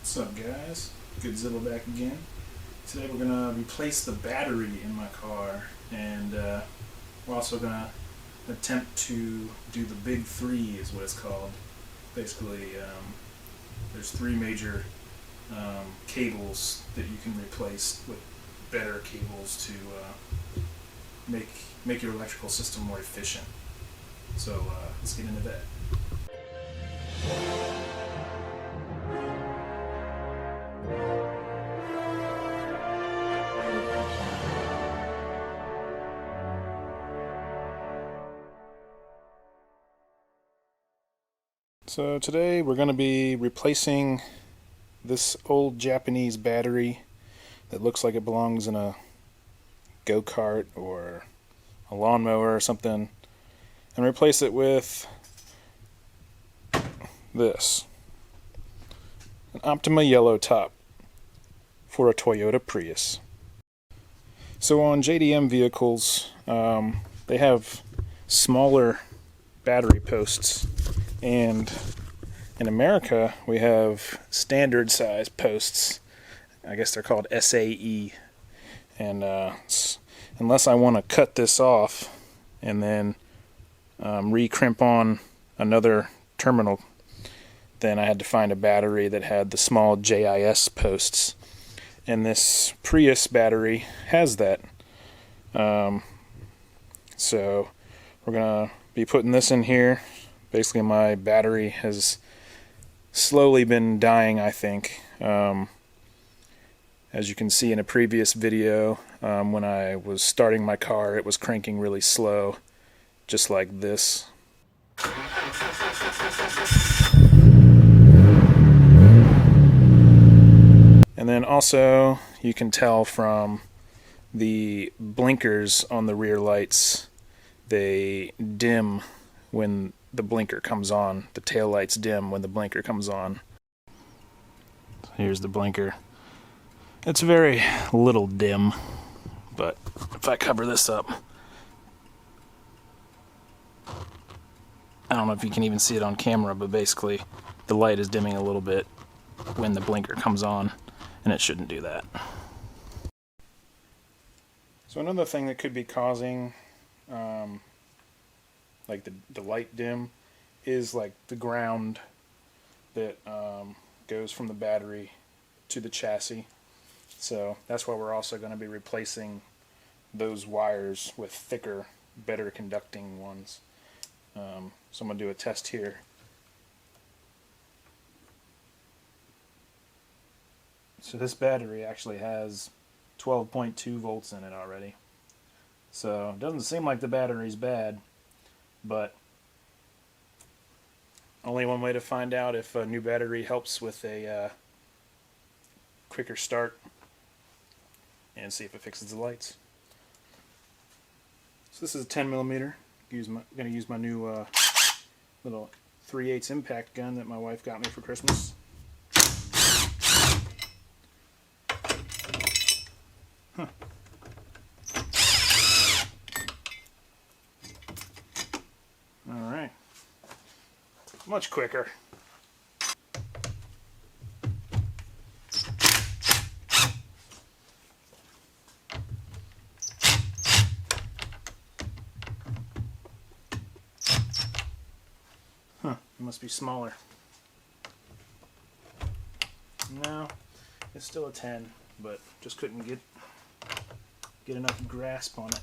What's up, guys? Godzilla back again. Today we're gonna replace the battery in my car, and we're also gonna attempt to do the big three, is what it's called. Basically, there's three major cables that you can replace with better cables to make your electrical system more efficient. So let's get into that. So today we're going to be replacing this old Japanese battery that looks like it belongs in a go-kart or a lawnmower or something, and replace it with this, an Optima yellow top for a Toyota Prius. So on JDM vehicles, they have smaller battery posts, and in America we have standard size posts. I guess they're called SAE, and unless I want to cut this off and then re-crimp on another terminal, then I had to find a battery that had the small JIS posts, and this Prius battery has that. So we're gonna be putting this in here. Basically, my battery has slowly been dying, I think. As you can see in a previous video, when I was starting my car, it was cranking really slow, just like this. And then also, you can tell from the blinkers on the rear lights, they dim when the blinker comes on. The tail lights dim when the blinker comes on. Here's the blinker. It's very little dim, but if I cover this up, I don't know if you can even see it on camera, but basically the light is dimming a little bit when the blinker comes on, and it shouldn't do that. So another thing that could be causing like the light dim is like the ground that goes from the battery to the chassis. So that's why we're also going to be replacing those wires with thicker, better conducting ones. So I'm going to do a test here. So this battery actually has 12.2 volts in it already. So it doesn't seem like the battery's bad, but only one way to find out if a new battery helps with a quicker start, and see if it fixes the lights. So this is a 10 millimeter. I'm going to use my new little 3/8 impact gun that my wife got me for Christmas. Huh. Alright. Much quicker. Huh, it must be smaller. No, it's still a 10, but just couldn't get enough grasp on it.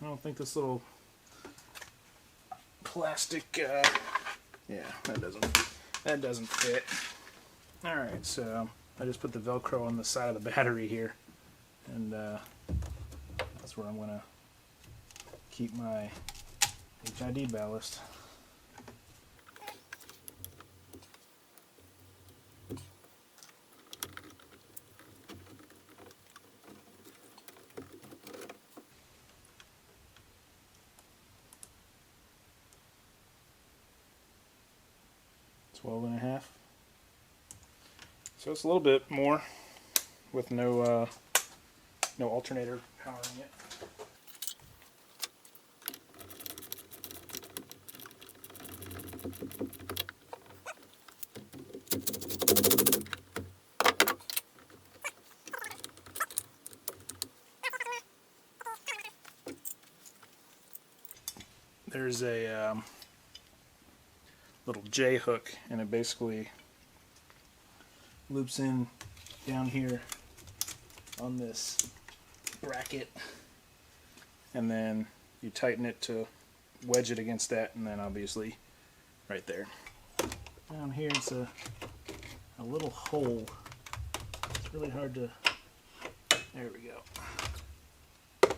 I don't think this little plastic, yeah, that doesn't fit. Alright, so I just put the Velcro on the side of the battery here, and that's where I'm going to keep my HID ballast. $12.5. So it's a little bit more with no alternator powering it. There's a little J hook, and it basically loops in down here on this bracket, and then you tighten it to wedge it against that, and then obviously right there. Down here it's a little hole. It's really hard to, there we go. So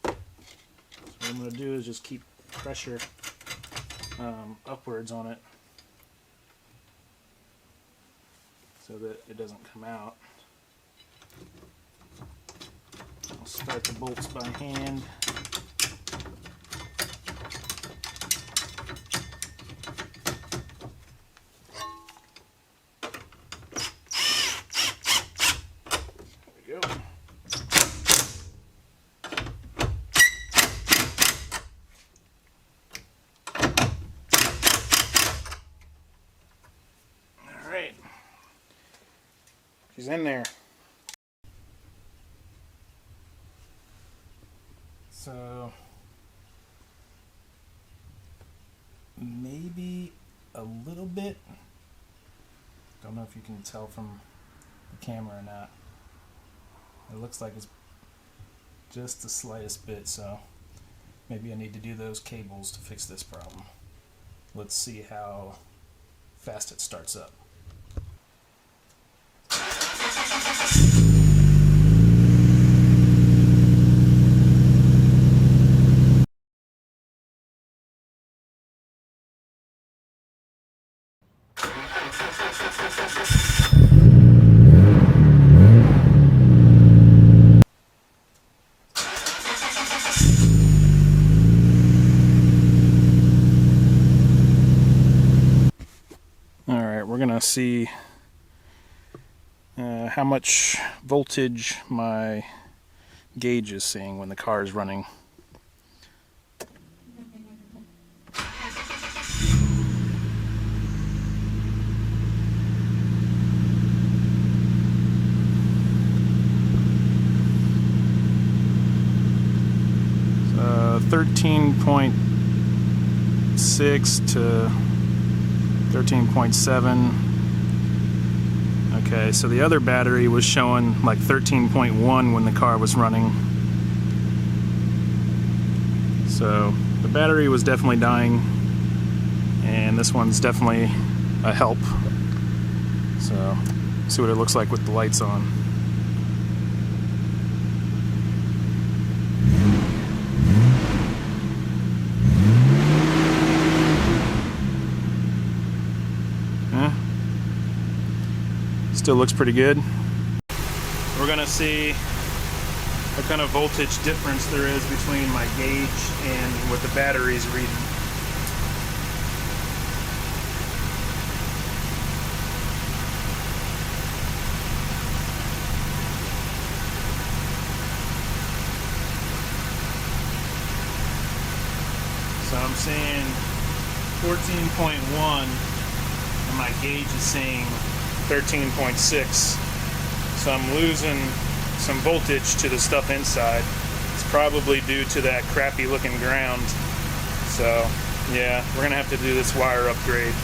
what I'm going to do is just keep pressure upwards on it so that it doesn't come out. I'll start the bolts by hand. There we go. She's in there. So maybe a little bit. Don't know if you can tell from the camera or not. It looks like it's just the slightest bit, so maybe I need to do those cables to fix this problem. Let's see how fast it starts up. Alright, we're gonna see how much voltage my gauge is seeing when the car is running. So 13.6 to 13.7. Okay, so the other battery was showing like 13.1 when the car was running. So the battery was definitely dying, and this one's definitely a help. So see what it looks like with the lights on. Still looks pretty good. We're gonna see what kind of voltage difference there is between my gauge and what the battery's reading. So I'm seeing 14.1 and my gauge is saying 13.6, so I'm losing some voltage to the stuff inside. It's probably due to that crappy looking ground. So yeah, we're gonna have to do this wire upgrade.